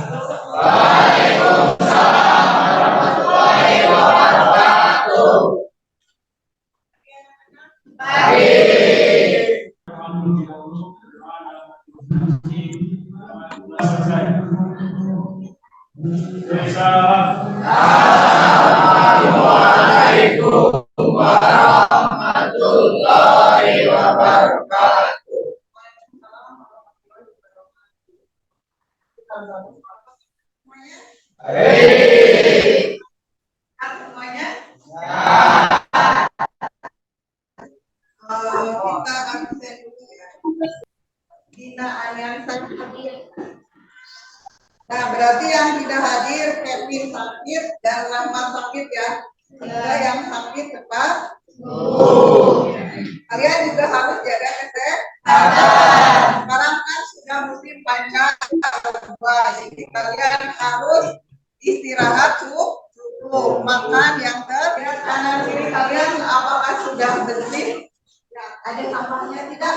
Assalamualaikum warahmatullahi wabarakatuh. Baik. Semuanya. Ya. Kita absen dulu ya. Dina Aliansa hadir. Nah, berarti yang tidak hadir Kevin sakit dan Rahmat sakit ya. Semoga yang sakit cepat sembuh. Kalian juga harus jaga kesehatan. Sekarang kan sudah musim panjang, jadi kalian harus istirahat cukup, makan yang teratur. Kanan kiri kalian apakah sudah bersih? Ada sampahnya tidak?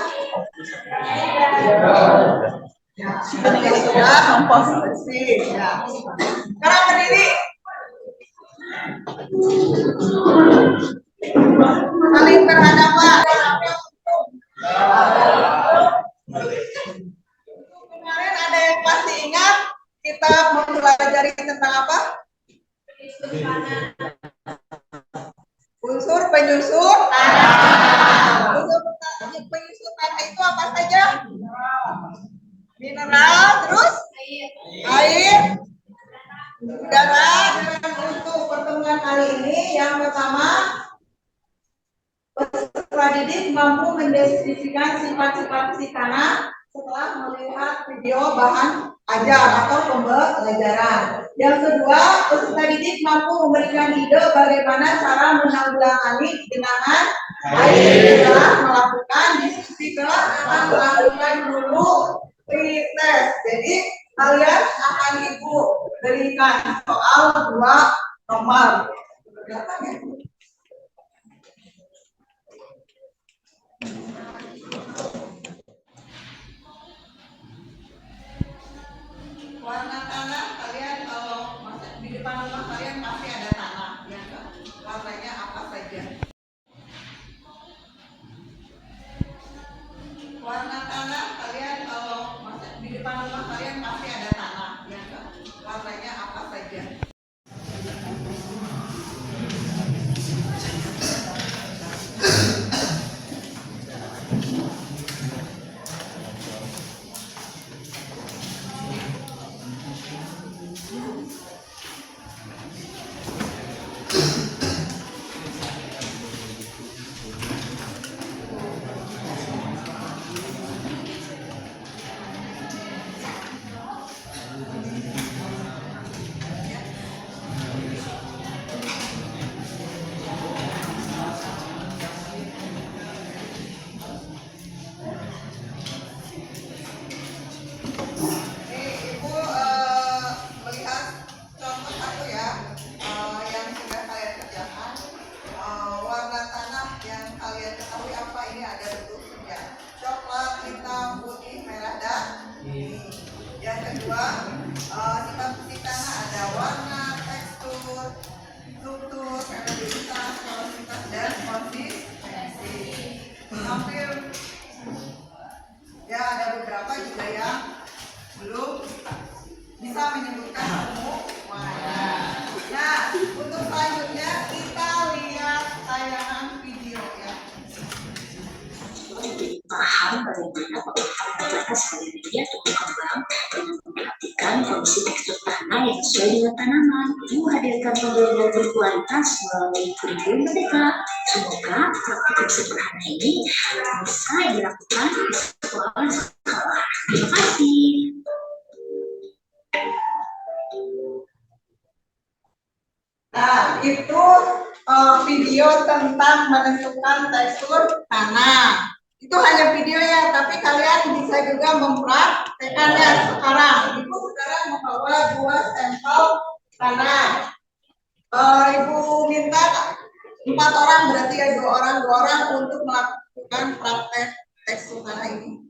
Ya, sudah kompos bersih. Ya. Sekarang berdiri. Saling berhadapan. Kemarin ada yang pasti ingat kita mempelajari tentang apa? Unsur penyusun tanah. Unsur penyusun tanah itu apa saja? Mineral, terus air, udara. Untuk pertemuan kali ini yang pertama, peserta didik mampu mendeskripsikan sifat-sifat si tanah setelah melihat video bahan ajar atau pembelajaran. Yang kedua, peserta didik mampu memberikan ide bagaimana cara menanggulangi genangan air setelah melakukan diskusi akan melakukan dulu pretest. Jadi kalian akan ibu berikan soal 2 nomor. Warna tanah kalian kalau di depan rumah kalian pasti ada tanah, ya kan? Warnanya apa saja? Warna tanah kalian kalau di depan rumah kalian pasti ada tanah, ya kan? Warnanya apa saja? Sifat fisik tanah ada warna, tekstur, struktur, periodisitas, porositas, dan konsistensi. Hampir ya ada beberapa juga yang belum bisa menyebutkan semuanya. Nah, untuk selanjutnya kita lihat tayangan video ya. Paham bagaimana pemahaman batas pada media tumbuh kembang dengan memperhatikan kondisi tekstur tanah yang sesuai dengan tanaman. Ibu hadirkan pembelajaran berkualitas melalui kurikulum merdeka. Semoga praktik sederhana ini bisa dilakukan di sekolah. Terima kasih. Nah, itu video tentang menentukan tekstur tanah. Itu hanya video ya, tapi kalian bisa juga mempraktekannya sekarang. Ibu sekarang membawa 2 sampel tanah. Ibu minta 4 orang, berarti ya 2 orang untuk melakukan praktek tekstur tanah ini.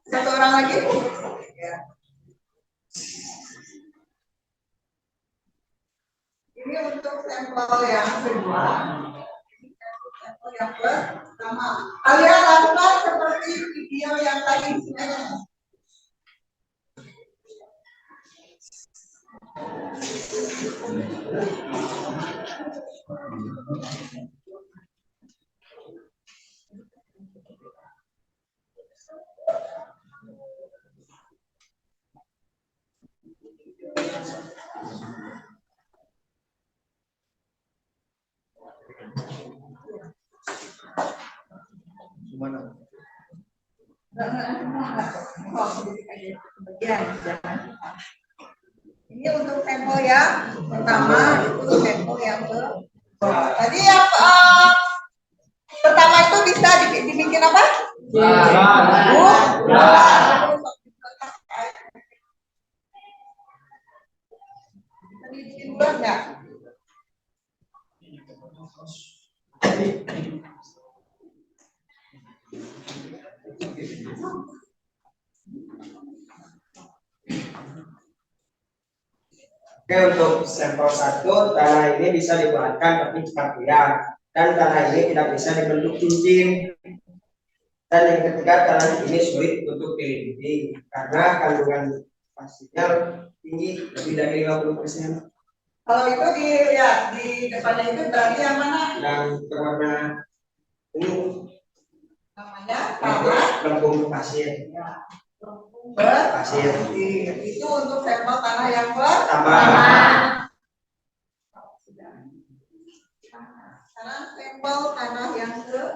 1 orang lagi. Ya. sampel yang kedua. Sampel yang pertama. Kalian lakukan seperti video yang tadi. Gimana? Ini untuk sampel yang pertama, itu sampel yang kedua. Tadi yang pertama itu bisa dibikin apa? Dibikin bulat nggak? Oke, untuk sampel 1, tanah ini bisa dibuatkan tapi cepat liar, dan tanah ini tidak bisa dibentuk cincin. Dan yang ketiga, tanah ini sulit untuk dilindungi karena kandungan pasirnya tinggi, lebih dari 50%. Kalau itu dilihat di depannya itu berarti yang mana? Yang berwarna ungu, Namanya tanah lempung pasir. pasir. Itu untuk sampel tanah yang Tambah. Sekarang sampel tanah yang kedua.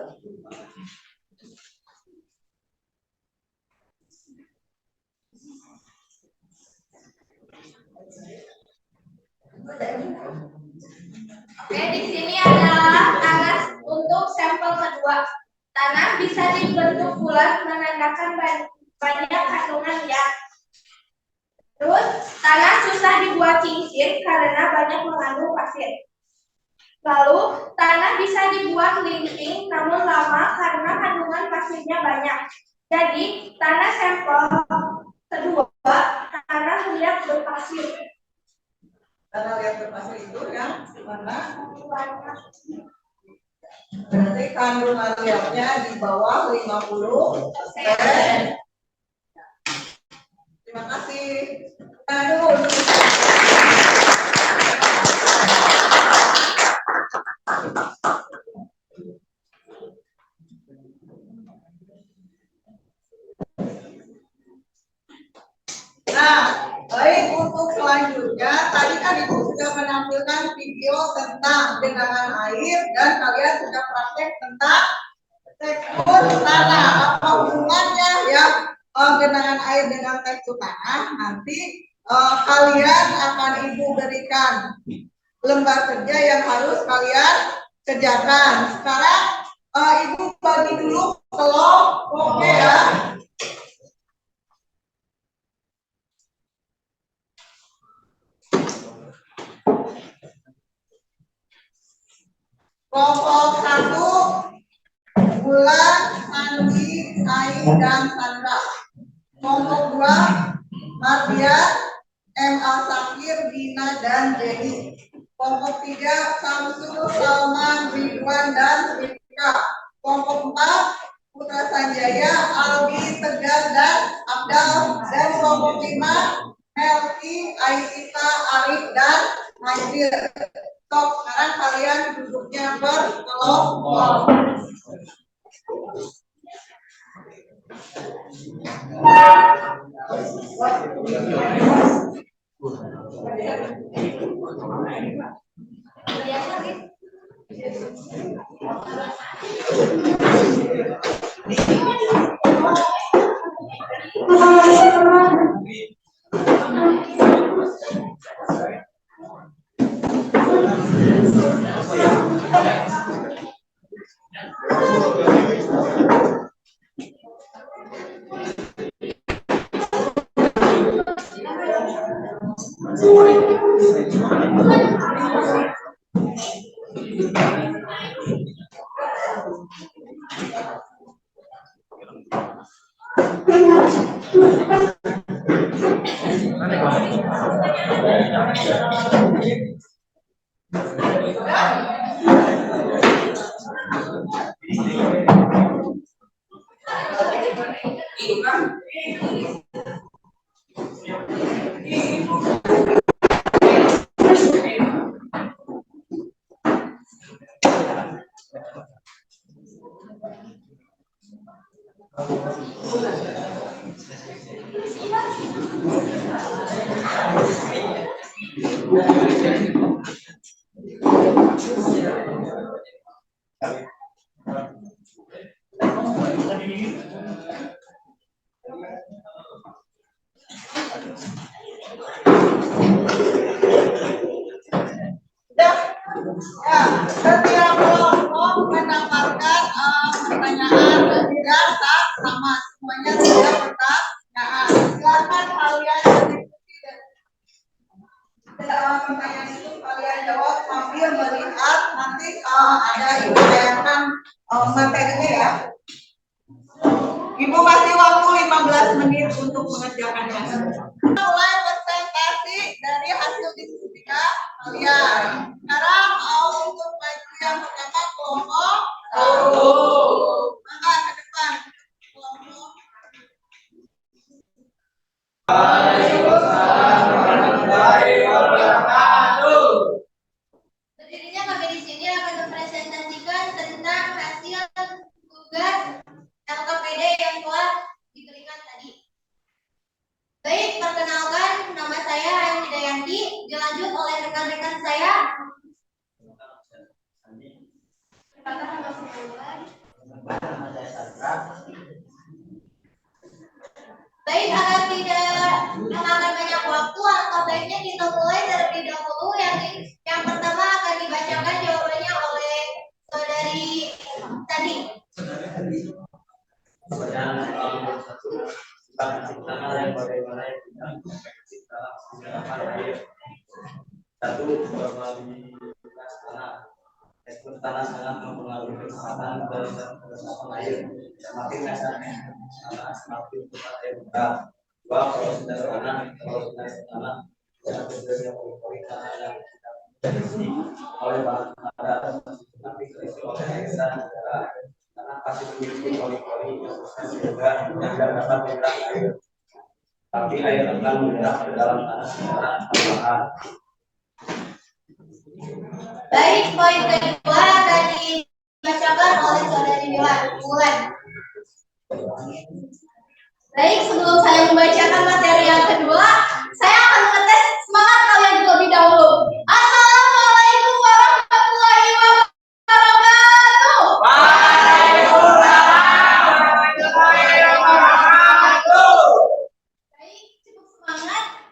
Oke, di sini adalah tanah untuk sampel kedua. Tanah bisa dibentuk bulat menandakan banyak kandungan liar. Terus, tanah susah dibuat cincin karena banyak mengandung pasir. Lalu, tanah bisa dibuat linting namun lama karena kandungan pasirnya banyak. Jadi, tanah sampel kedua, tanah liat berpasir. Tanah liat berpasir itu yang mana? Berarti kandungan liatnya di bawah 50%. Terima kasih. Nah, dulu. Nah, baik, untuk selanjutnya tadi kan Ibu sudah menampilkan video tentang genangan air dan kalian sudah praktek tentang tekstur tanah. Apa hubungannya ya genangan air dengan tekstur tanah? Nanti kalian akan Ibu berikan lembar kerja yang harus kalian kerjakan. Sekarang Ibu bagi dulu kelompoknya ya. Kelompok 1, Bulan, Andi, Ai, dan Sandra. Kelompok 2, Mardian, M.A. Sakir, Dina, dan Jenny. Kelompok 3, Samsul, Salman, Ridwan, dan Rika. Kelompok 4, Putra Sanjaya, Albi, Tegar, dan Abdal. Dan kelompok 5, Melki, Aisyita, Arif, dan Majdir. Stop, sekarang kalian duduknya berkelompok. Ya, setiap kelompok mendapatkan pertanyaan dan tidak sama, semuanya tidak pertanyaan. Silakan kalian berdiskusi dan pertanyaan itu kalian jawab sambil melihat nanti ada ibu bayangkan materinya ya. Ibu kasih waktu 15 menit untuk mengerjakannya. Mulai presentasi dari hasil diskusinya kalian. Sekarang untuk maju yang pertama kelompok satu. Maka ke depan kelompok. Waalaikumsalam warahmatullahi wabarakatuh. Berdirinya kami di sini akan mempresentasikan tentang hasil tugas LKPD yang telah diberikan tadi. Baik, perkenalkan nama saya Ayu Hidayanti, dilanjut oleh rekan-rekan saya. Baik, agar tidak memakan banyak waktu, alangkah baiknya kita mulai terlebih dahulu. Yang pertama akan dibacakan jawabannya oleh saudari tadi. Tekstur tanah sangat mempengaruhi kecepatan dan kecepatan air. Semakin dasarnya tanah semakin cepat air berat. Dua, kalau tanah yang terjadi oleh tanah yang terisi oleh bahan padat tapi terisi oleh air dan udara. Tanah pasti memiliki pori-pori yang besar juga yang dapat menyerap air. Tapi air akan menyerap ke dalam tanah secara perlahan. Baik, poin kedua akan dibacakan oleh saudari Wulan. Baik, sebelum saya membacakan materi yang kedua, saya akan mengetes semangat kalian terlebih dahulu. Assalamualaikum warahmatullahi wabarakatuh. Waalaikumsalam warahmatullahi wabarakatuh. Baik, cukup semangat.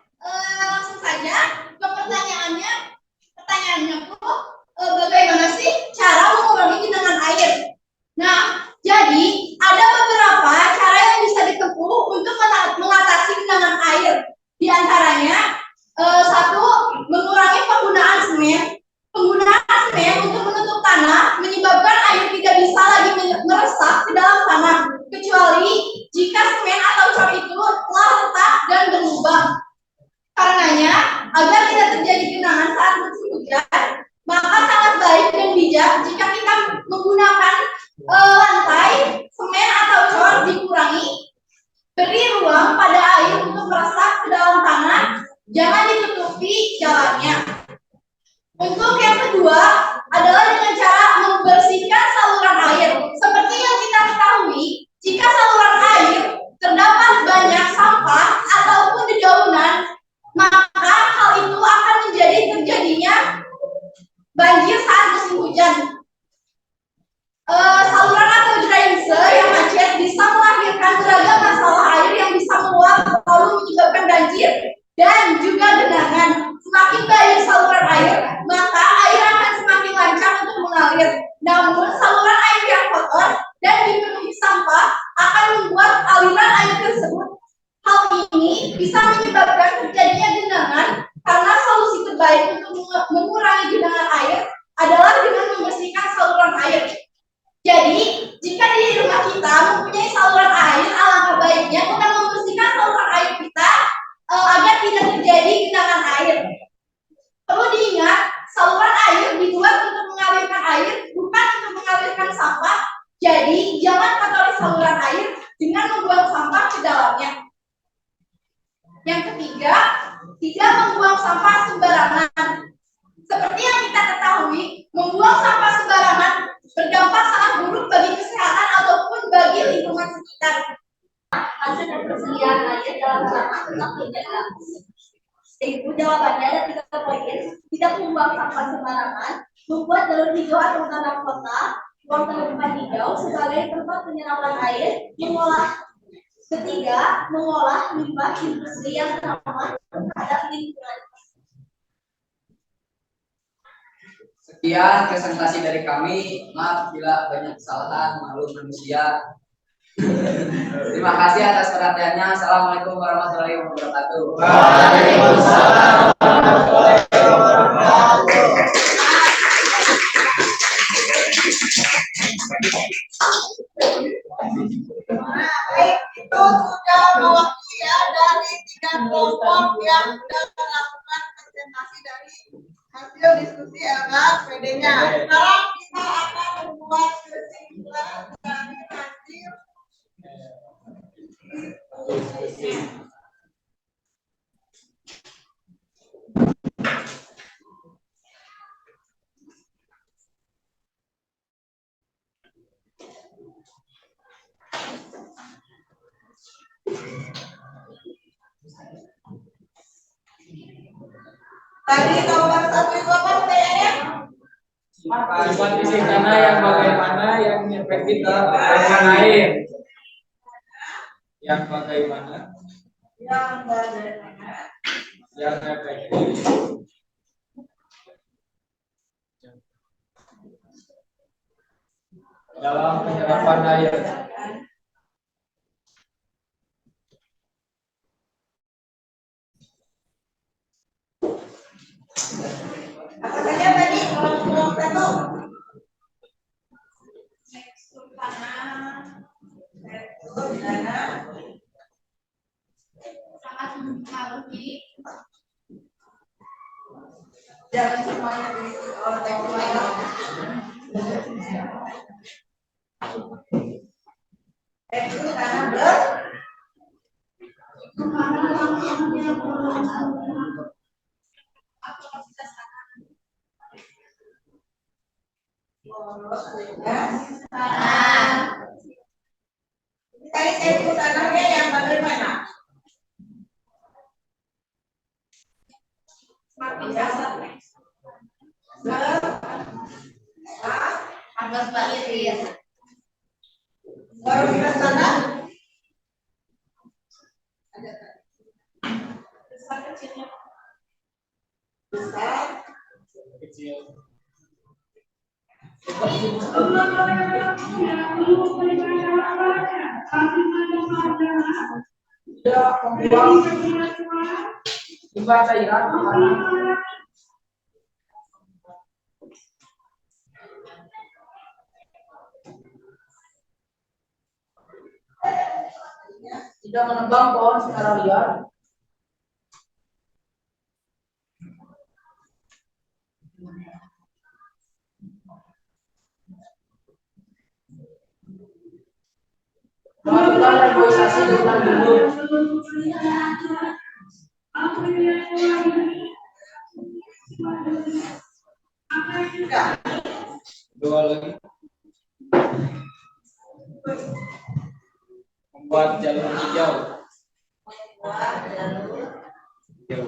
Langsung saja ke pertanyaannya. Pertanyaannya tuh, bagaimana sih cara mengurangi genangan air? Nah, jadi ada beberapa cara yang bisa ditempuh untuk mengatasi genangan air. Di antaranya, satu, mengurangi penggunaan semen. Penggunaan semen untuk menutup tanah menyebabkan air tidak bisa lagi meresap ke dalam tanah, kecuali jika semen atau cat itu telah retak dan berlubang. Karenanya, agar tidak terjadi genangan saat musim hujan, maka sangat baik dan bijak jika kita menggunakan lantai, semen atau cor dikurangi, beri ruang pada air untuk meresap ke dalam tanah, jangan ditutupi jalannya. Untuk yang kedua adalah dengan cara membersihkan saluran air. Seperti yang kita ketahui, jika saluran air terdapat banyak sampah ataupun dedaunan, maka hal itu akan menjadi terjadinya banjir saat musim hujan. Saluran atau drainase yang macet bisa melahirkan beragam masalah air yang bisa meluap lalu menyebabkan banjir dan juga genangan. Semakin baik saluran air, maka air akan semakin dalamnya. Yang ketiga, tidak membuang sampah sembarangan. Seperti yang kita ketahui, membuang sampah sembarangan berdampak sangat buruk bagi kesehatan ataupun bagi lingkungan sekitar. Hasil dan persediaan air dalam tanah tetap terjaga. Itu jawabannya ada 3 poin. Tidak membuang sampah sembarangan, membuat jalur hijau atau tanah kota, ruang terbuka hijau sebagai tempat penyerapan air, ketiga, mengolah limbah industri yang ramah terhadap lingkungan. Sekian presentasi dari kami. Maaf bila banyak kesalahan, maklum manusia. Terima kasih atas perhatiannya. Assalamualaikum warahmatullahi wabarakatuh. Waalaikumsalam warahmatullahi wabarakatuh. Baik, itu sudah mewakili ya dari 3 kelompok yang sudah melakukan presentasi dari hasil diskusi LKPD-nya. Sekarang kita akan membuat kesimpulan dari hasil diskusinya. Tadi nomor 1 itu apa pertanyaannya? Sifat fisik tanah yang bagaimana yang efektif dalam pengelolaan air. Yang bagaimana yang efektif dalam penyerapan air. Apa saja tadi kelompok 1? Tekstur tanah Sangat mempengaruhi. jangan semuanya diisi oleh tekstur tanah. Tekstur tanah Tadi tekstur tanahnya yang bagaimana? Semakin kasar. Agak balik ya. Varietas tanah Besar kecilnya. besar, Kecil. Tidak membuang limbah cairan. Tidak menebang pohon secara liar. Melakukan reboisasi di hutan gundul. Dua lagi. Membuat jalur hijau. Hijau.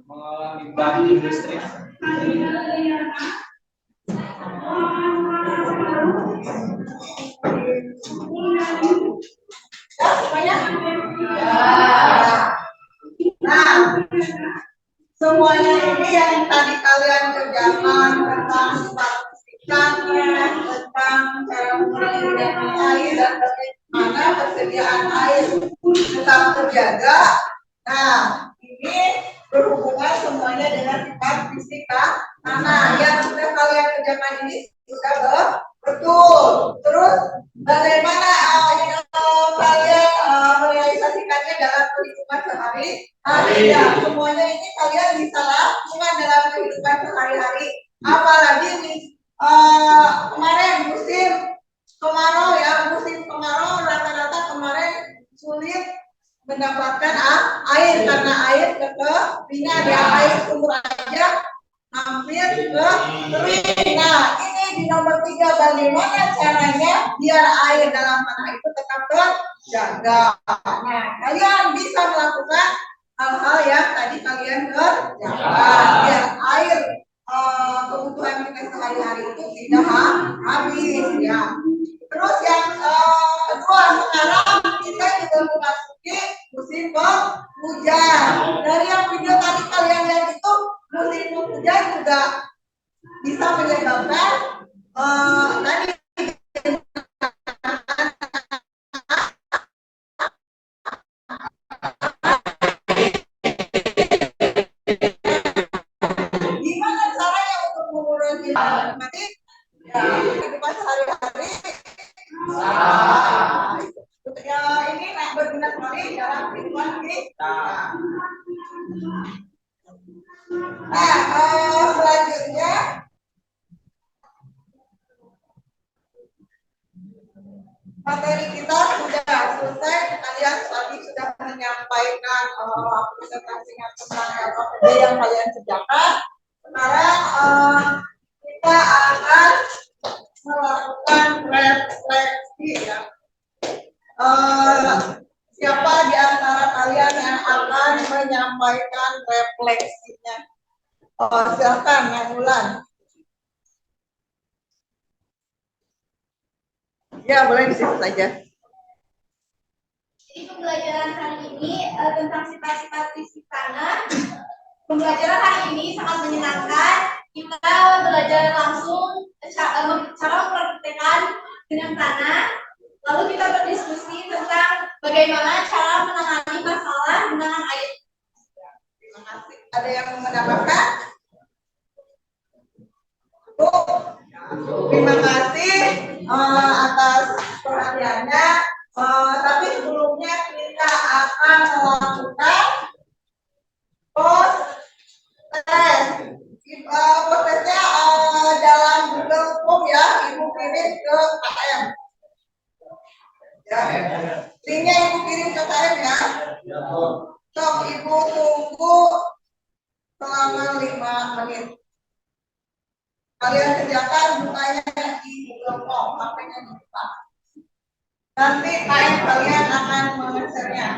Mengolah limbah industri. Nah, semuanya ini yang tadi kalian kerjakan tentang sifat fisikanya, tentang cara menggunakan air dan bagaimana persediaan air tetap terjaga. Nah, ini berhubungan semuanya dengan sifat fisika tanah yang sudah kalian kerjakan ini sudah betul. Terus bagaimana kalian merealisasikannya dalam kehidupan sehari-hari? Ya, semuanya ini kalian bisa lakukan dalam kehidupan sehari-hari. Apalagi artinya dia air sumber aja hampir ke kering. Nah, ini di nomor 3, bagaimana caranya biar air dalam tanah itu tetap terjaga. Nah, kalian bisa melakukan hal-hal yang tadi kalian kerjakan biar air kebutuhan kita sehari-hari itu tidak habis ya. Terus yang kedua, sekarang kita juga memasuki musim penghujan. Dari yang video tadi kalian lihat itu musim penghujan juga bisa menyebabkan tadi gimana caranya untuk mengurangi mati ya kehidupan sehari-hari. Ya ini berguna sekali dalam kehidupan kita. Nah, selanjutnya materi kita sudah selesai. Kalian tadi sudah menyampaikan presentasinya tentang LKPD yang kalian kerjakan. Sekarang kita akan melakukan refleksi ya. Siapa di antara kalian yang akan menyampaikan refleksinya? Silakan yang ulang. Ya, boleh di situ saja. Jadi pembelajaran hari ini tentang sifat-sifat fisik tanah. Pembelajaran hari ini sangat menyenangkan. Kita belajar langsung cara mempraktikkan dengan tanah. Lalu kita berdiskusi tentang bagaimana cara menangani masalah genangan air. Terima kasih. Ada yang mau menambahkan? Terima kasih atas perhatiannya. Tapi sebelumnya kita akan melakukan post test. Post testnya dalam Google Form ya, Ibu kirim ke KM. Ya, linknya Ibu kirim ke KM ya. So, Ibu tunggu selama 5 menit. Kalian kerjakan bukanya di Google Form, HP-nya dibuka. Nanti kalian akan mengesernya.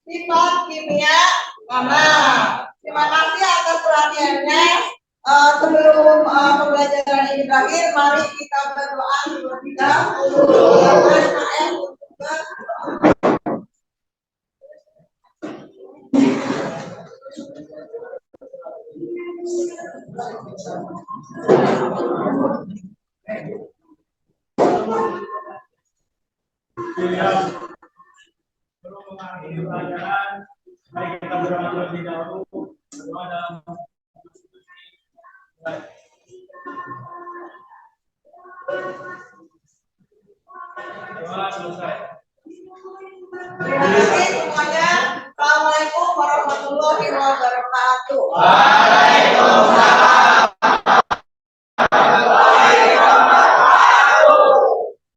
Sifat kimia mana? Terima kasih atas perhatiannya. Sebelum pembelajaran ini berakhir, mari kita berdoa terlebih dahulu. Sebelum mengakhiri pelajaran, mari kita berdoa terlebih dahulu. Berdoa dalam doa selesai. Terima kasih semuanya. Assalamualaikum warahmatullahi wabarakatuh. Waalaikumsalam.